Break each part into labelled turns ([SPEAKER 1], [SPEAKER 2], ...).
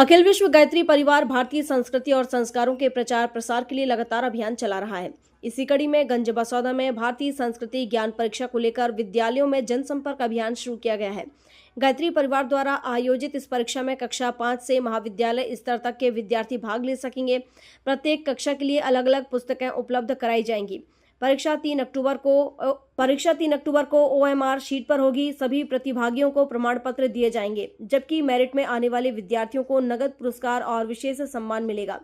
[SPEAKER 1] अखिल विश्व गायत्री परिवार भारतीय संस्कृति और संस्कारों के प्रचार प्रसार के लिए लगातार अभियान चला रहा है। इसी कड़ी में गंज बसौदा में भारतीय संस्कृति ज्ञान परीक्षा को लेकर विद्यालयों में जनसंपर्क अभियान शुरू किया गया है। गायत्री परिवार द्वारा आयोजित इस परीक्षा में कक्षा 5 से महाविद्यालय स्तर तक के विद्यार्थी भाग ले सकेंगे। प्रत्येक कक्षा के लिए अलग अलग पुस्तकें उपलब्ध कराई जाएंगी। परीक्षा 3 अक्टूबर को OMR शीट पर होगी। सभी प्रतिभागियों को प्रमाण पत्र दिए जाएंगे, जबकि मेरिट में आने वाले विद्यार्थियों को नगद पुरस्कार और विशेष सम्मान मिलेगा।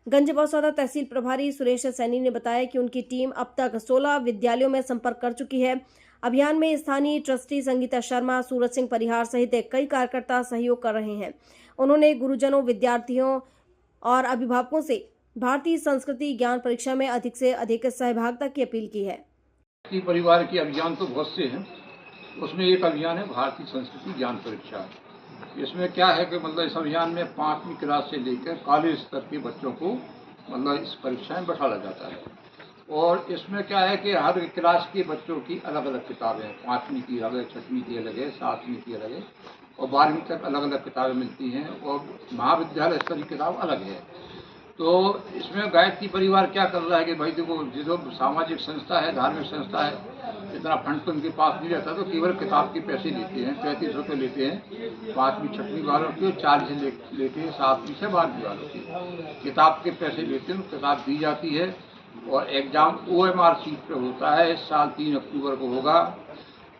[SPEAKER 1] गंज बसौदा तहसील प्रभारी सुरेश सैनी ने बताया कि उनकी टीम अब तक 16 विद्यालयों में संपर्क कर चुकी है। अभियान में स्थानीय ट्रस्टी संगीता शर्मा, सूरज सिंह परिहार सहित कई कार्यकर्ता सहयोग कर रहे हैं। उन्होंने गुरुजनों, विद्यार्थियों और अभिभावकों से भारतीय संस्कृति ज्ञान परीक्षा में अधिक से अधिक सहभागिता की अपील की है।
[SPEAKER 2] परिवार के अभियान तो बहुत से हैं, उसमें एक अभियान है भारतीय संस्कृति ज्ञान परीक्षा। इसमें क्या है कि इस अभियान में 5वीं क्लास से लेकर कॉलेज स्तर के बच्चों को इस परीक्षा में बैठाया जाता है। और इसमें क्या है कि हर क्लास के बच्चों की अलग अलग किताबें हैं। 5वीं की अलग है, 6वीं की अलग है, 7वीं की अलग है और 12वीं तक अलग अलग किताबें मिलती हैं और महाविद्यालय स्तर की किताब अलग है। तो इसमें गायत्री परिवार क्या कर रहा है कि भाई देखो, जो सामाजिक संस्था है, धार्मिक संस्था है, इतना फंड तो उनके पास नहीं रहता, तो केवल किताब के पैसे लेते हैं। 35 रुपये लेते हैं 5वीं 6वीं वालों की और 40 लेते हैं 7वीं से 12वीं वालों की। किताब के पैसे लेते हैं, किताब दी जाती है और एग्ज़ाम OMR शीट पर होता है। इस साल 3 अक्टूबर को होगा।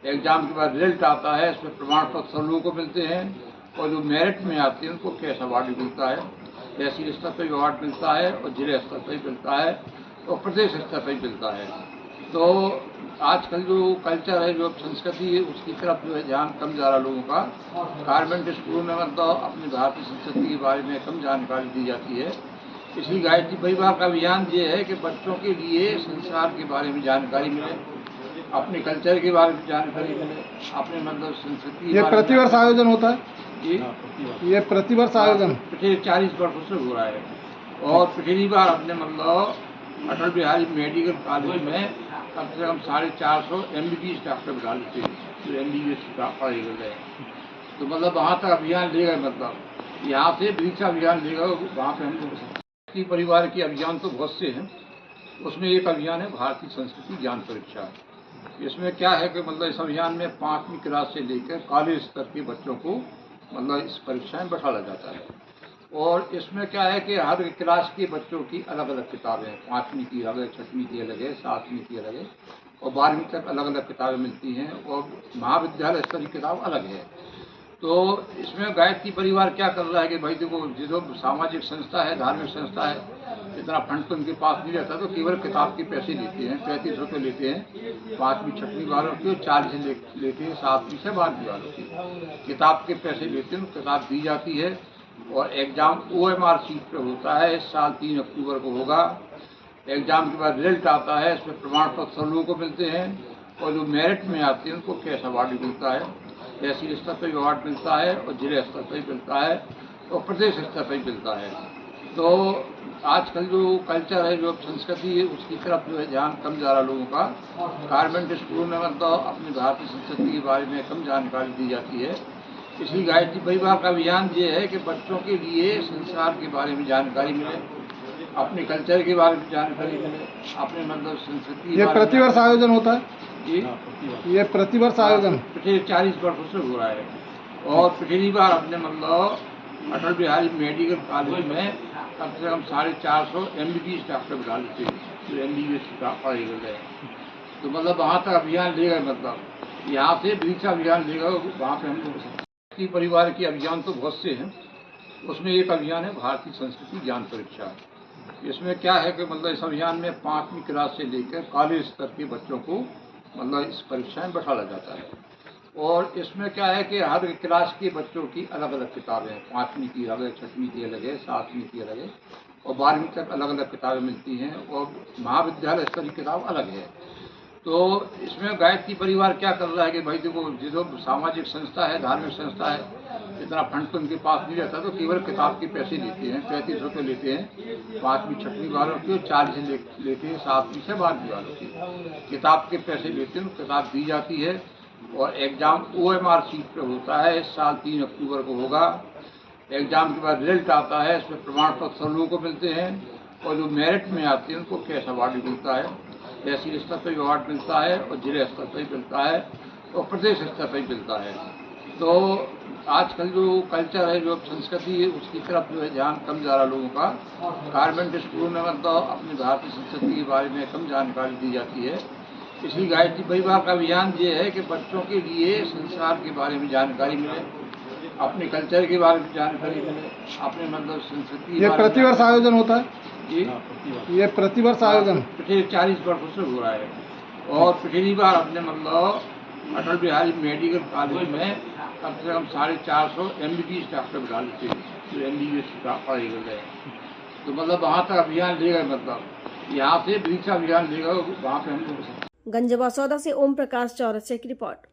[SPEAKER 2] एग्ज़ाम के बाद रिजल्ट आता है, इसमें प्रमाण पत्र सब लोगों को मिलते हैं और जो मेरिट में आते हैं उनको कैश अवार्ड मिलता है। तहसील स्तर पर भी अवार्ड मिलता है और जिले स्तर पर भी मिलता है और प्रदेश स्तर पर भी मिलता है। तो आजकल जो कल्चर है, जो संस्कृति है, उसकी तरफ जो है ध्यान कम जा रहा लोगों का। गवर्नमेंट स्कूलों में अपनी भारतीय संस्कृति के बारे में कम जानकारी दी जाती है। इसलिए गायत्री परिवार का अभियान ये है कि बच्चों के लिए संसार के बारे में जानकारी मिले, अपने कल्चर के बारे में जानकारी मिले, अपने संस्कृति।
[SPEAKER 3] ये प्रतिवर्ष आयोजन होता है ये प्रतिवर्ष आयोजन
[SPEAKER 2] पिछले 40 वर्षों से हो रहा है। और पिछली बार अपने अटल बिहारी मेडिकल कॉलेज में कम से कम 450 MBBS डॉक्टर बिठा लेते हैं, जो MBBS का पढ़े गए। तो वहाँ तक अभियान ले गए, यहाँ से परीक्षा अभियान ले गए, वहाँ पे हम परिवार के अभियान तो बहुत से हैं, उसमें एक अभियान है भारतीय संस्कृति ज्ञान परीक्षा। इसमें क्या है कि इस अभियान में 5वीं क्लास से लेकर कॉलेज स्तर के बच्चों को इस परीक्षा में बैठाया जाता है। और इसमें क्या है कि हर क्लास के बच्चों की अलग अलग किताबें हैं। 5वीं की अलग है, 6वीं की अलग है, 7वीं की अलग है और 12वीं तक अलग अलग किताबें मिलती हैं और महाविद्यालय स्तर की किताब अलग है। तो इसमें गायत्री परिवार क्या कर रहा है कि भाई देखो, जो सामाजिक संस्था है, धार्मिक संस्था है, इतना फंड तो उनके पास नहीं रहता, तो केवल किताब के पैसे लेते हैं। 35 रुपये लेते हैं 5वीं 6वीं वालों की और 40 लेते हैं 7वीं से 12वीं वालों की। किताब के पैसे लेते हैं, किताब दी जाती है और एग्ज़ाम OMR शीट पर होता है। इस साल 3 अक्टूबर को होगा। एग्ज़ाम के बाद रिजल्ट आता है, इसमें प्रमाण पत्र सब लोगों को मिलते हैं और जो मेरिट में आते हैं उनको कैश अवार्ड मिलता है। तहसील स्तर पर भी अवार्ड मिलता है और जिले स्तर पर भी मिलता है और प्रदेश स्तर पर भी मिलता है। तो आजकल जो कल्चर है, जो संस्कृति है, उसकी तरफ जो है ध्यान कम जा रहा लोगों का। गवर्नमेंट स्कूलों में अपनी भारतीय संस्कृति के बारे में कम जानकारी दी जाती है। इसलिए गायत्री परिवार का अभियान ये है कि बच्चों के लिए संसार के बारे में जानकारी मिले, अपने कल्चर के बारे में जानकारी मिले, अपने संस्कृति।
[SPEAKER 3] ये प्रतिवर्ष आयोजन होता है ये प्रतिवर्ष आयोजन
[SPEAKER 2] पिछले 40 वर्षों से हो रहा है। और पिछली बार अपने अटल बिहारी मेडिकल कॉलेज में कम से कम 450 MBBS डॉक्टर बिठा लेते हैं, जो MBBS का पढ़े गए। तो वहाँ तक अभियान ले गए, यहाँ से परीक्षा अभियान ले गए, वहाँ पे हम परिवार के अभियान तो बहुत से हैं, उसमें एक अभियान है भारतीय संस्कृति ज्ञान परीक्षा। इसमें क्या है कि इस अभियान में 5वीं क्लास से लेकर कॉलेज स्तर के बच्चों को इस परीक्षा में बैठाया जाता है। और इसमें क्या है कि हर क्लास के बच्चों की अलग अलग किताबें हैं। 5वीं की अलग है, 6वीं की अलग है, 7वीं की अलग है और 12वीं तक अलग अलग किताबें मिलती हैं और महाविद्यालय स्तर की किताब अलग है। तो इसमें गायत्री परिवार क्या कर रहा है कि भाई देखो, जो सामाजिक संस्था है, धार्मिक संस्था है, इतना फंड तो उनके पास नहीं रहता, तो केवल किताब के पैसे लेते हैं। 35 रुपये लेते हैं 5वीं 6वीं वालों की और 40 लेते हैं 7वीं से 12वीं वालों की। किताब के पैसे लेते हैं, किताब दी जाती है और एग्ज़ाम OMR शीट पर होता है। इस साल 3 अक्टूबर को होगा। एग्जाम के बाद रिजल्ट आता है, इसमें प्रमाण पत्र सब लोगों को मिलते हैं और जो मेरिट में आते हैं उनको कैश अवार्ड भी मिलता है, तहसील स्तर पर भी अवार्ड मिलता है और जिले स्तर पर भी मिलता है और प्रदेश स्तर पर भी मिलता है। तो आजकल जो कल्चर है, जो संस्कृति है, उसकी तरफ जो है ध्यान कम जा रहा लोगों का। गवर्नमेंट स्कूल में मतलब अपनी भारतीय संस्कृति के बारे में कम जानकारी दी जाती है। इसलिए गायत्री परिवार का अभियान ये है कि बच्चों के लिए संस्कार के बारे में जानकारी मिले, अपने कल्चर के बारे में जानकारी मिले, अपने मतलब संस्कृति के
[SPEAKER 3] ये
[SPEAKER 2] बारे में।
[SPEAKER 3] प्रतिवर्ष आयोजन होता है?
[SPEAKER 2] जी,
[SPEAKER 3] ये प्रतिवर्ष आयोजन
[SPEAKER 2] पिछले 40 वर्षों से हो रहा है और पिछली बार अपने मतलब अटल बिहारी मेडिकल कॉलेज में कम से कम 450 MBBS डॉक्टर बिठा लेते हैं, जो MBBS पढ़ाई कर रहे हैं। तो मतलब वहाँ तक अभियान ले गए, मतलब यहाँ से दीक्षा अभियान ले गए, वहाँ पे हम लोग।
[SPEAKER 1] गंजबौसौदा से ओम प्रकाश चौरसिया की रिपोर्ट।